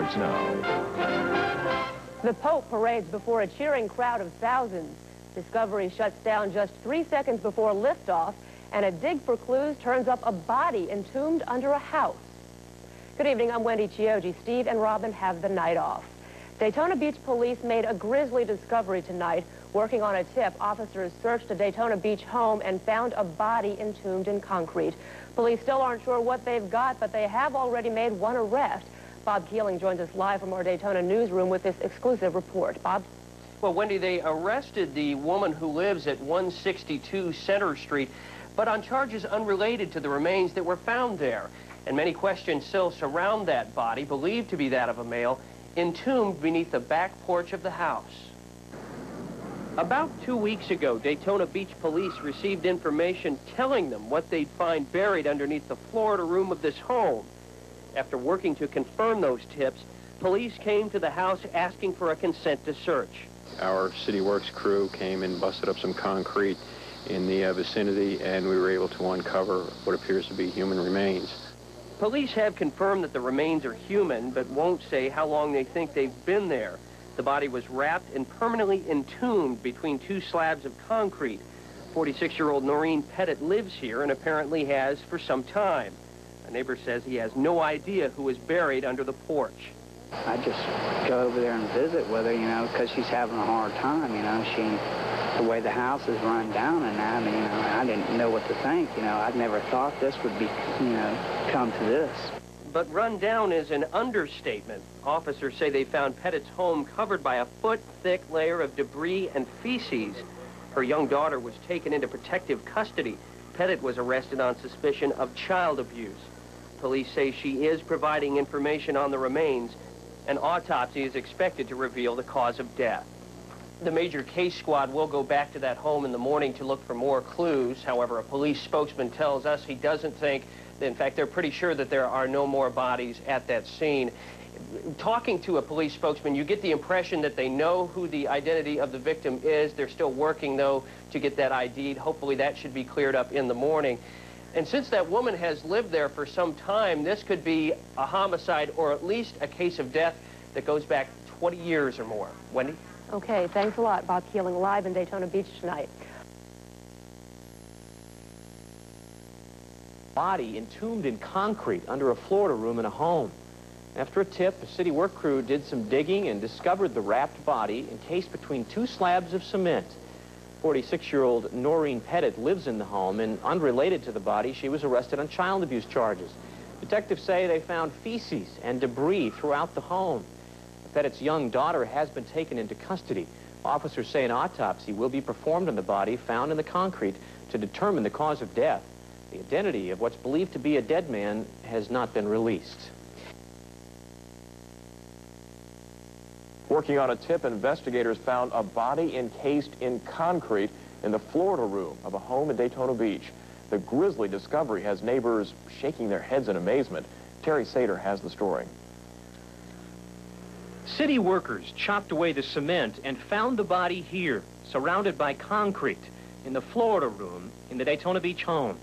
news now. The Pope parades before a cheering crowd of thousands. Discovery shuts down just 3 seconds before liftoff, and a dig for clues turns up a body entombed under a house. Good evening, I'm Wendy Chioji. Steve and Robin have the night off. Daytona Beach police made a grisly discovery tonight. Working on a tip, officers searched a Daytona Beach home and found a body entombed in concrete. Police still aren't sure what they've got, but they have already made one arrest. Bob Keeling joins us live from our Daytona newsroom with this exclusive report. Bob? Well, Wendy, they arrested the woman who lives at 162 Center Street, but on charges unrelated to the remains that were found there. And many questions still surround that body, believed to be that of a male, entombed beneath the back porch of the house. About 2 weeks ago, Daytona Beach police received information telling them what they'd find buried underneath the Florida room of this home. After working to confirm those tips, police came to the house asking for a consent to search. Our City Works crew came and busted up some concrete in the vicinity, and we were able to uncover what appears to be human remains. Police have confirmed that the remains are human, but won't say how long they think they've been there. The body was wrapped and permanently entombed between two slabs of concrete. 46-year-old Noreen Pettis lives here and apparently has for some time. A neighbor says he has no idea who is buried under the porch. I just go over there and visit with her, you know, because she's having a hard time, you know. The way the house is run down and that, you know, I didn't know what to think, you know. I'd never thought this would be, you know, come to this. But run down is an understatement. Officers say they found Pettis' home covered by a foot-thick layer of debris and feces. Her young daughter was taken into protective custody. Pettis was arrested on suspicion of child abuse. Police say she is providing information on the remains. An autopsy is expected to reveal the cause of death. The major case squad will go back to that home in the morning to look for more clues. However, a police spokesman tells us he doesn't think, in fact, they're pretty sure that there are no more bodies at that scene. Talking to a police spokesman, you get the impression that they know who the identity of the victim is. They're still working, though, to get that ID'd. Hopefully that should be cleared up in the morning. And since that woman has lived there for some time, this could be a homicide or at least a case of death that goes back 20 years or more. Wendy? Okay, thanks a lot. Bob Keeling live in Daytona Beach tonight. Body entombed in concrete under a Florida room in a home. After a tip, a city work crew did some digging and discovered the wrapped body encased between two slabs of cement. 46-year-old Noreen Pettis lives in the home, and unrelated to the body, she was arrested on child abuse charges. Detectives say they found feces and debris throughout the home. Pettis' young daughter has been taken into custody. Officers say an autopsy will be performed on the body found in the concrete to determine the cause of death. The identity of what's believed to be a dead man has not been released. Working on a tip, investigators found a body encased in concrete in the Florida room of a home in Daytona Beach. The grisly discovery has neighbors shaking their heads in amazement. Terry Sater has the story. City workers chopped away the cement and found the body here, surrounded by concrete, in the Florida room in the Daytona Beach home.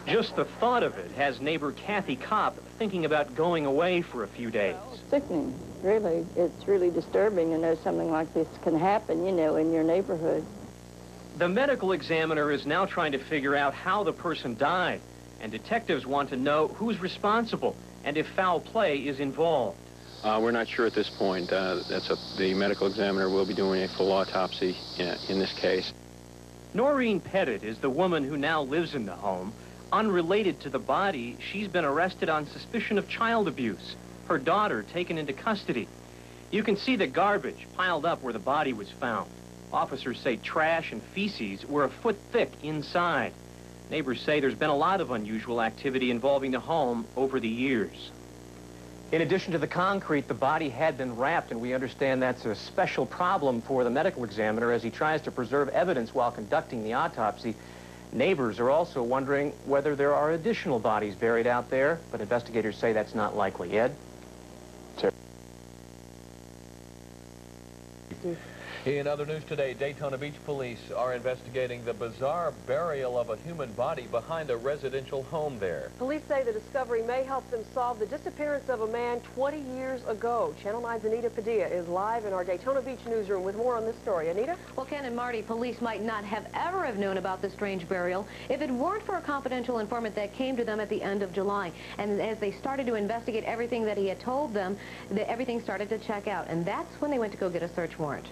Just the thought of it has neighbor Kathy Kopp thinking about going away for a few days. Sickening, really. It's really disturbing to know something like this can happen, you know, in your neighborhood. The medical examiner is now trying to figure out how the person died, and detectives want to know who's responsible and if foul play is involved. We're not sure at this point. The medical examiner will be doing a full autopsy in this case. Noreen Pettis is the woman who now lives in the home. Unrelated to the body, she's been arrested on suspicion of child abuse. Her daughter taken into custody. You can see the garbage piled up where the body was found. Officers say trash and feces were a foot thick inside. Neighbors say there's been a lot of unusual activity involving the home over the years. In addition to the concrete, the body had been wrapped, and we understand that's a special problem for the medical examiner as he tries to preserve evidence while conducting the autopsy. Neighbors are also wondering whether there are additional bodies buried out there, but investigators say that's not likely. Ed? In other news today, Daytona Beach police are investigating the bizarre burial of a human body behind a residential home there. Police say the discovery may help them solve the disappearance of a man 20 years ago. Channel 9's Anita Padilla is live in our Daytona Beach newsroom with more on this story. Anita? Well, Ken and Marty, police might not have ever have known about the strange burial if it weren't for a confidential informant that came to them at the end of July. And as they started to investigate everything that he had told them, everything started to check out. And that's when they went to go get a search warrant.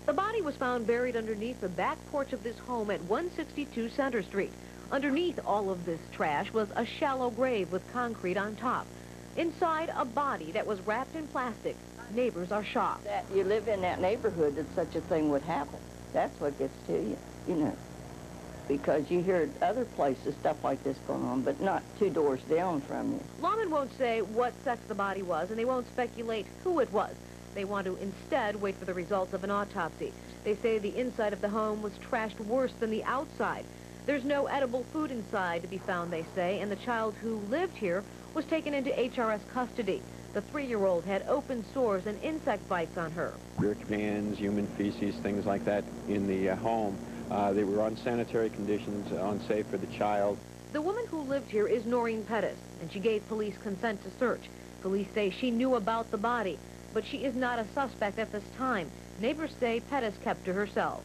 The body was found buried underneath the back porch of this home at 162 Center Street. Underneath all of this trash was a shallow grave with concrete on top. Inside, a body that was wrapped in plastic. Neighbors are shocked. That you live in that neighborhood that such a thing would happen. That's what gets to you, you know. Because you hear other places stuff like this going on, but not 2 doors down from you. Lawmen won't say what sex the body was, and they won't speculate who it was. They want to instead wait for the results of an autopsy. They say the inside of the home was trashed worse than the outside. There's no edible food inside to be found, they say, and the child who lived here was taken into HRS custody. The 3-year-old had open sores and insect bites on her. Beer cans, human feces, things like that in the home. They were unsanitary conditions, unsafe for the child. The woman who lived here is Noreen Pettis, and she gave police consent to search. Police say she knew about the body, but she is not a suspect at this time. Neighbors say Pettis kept to herself.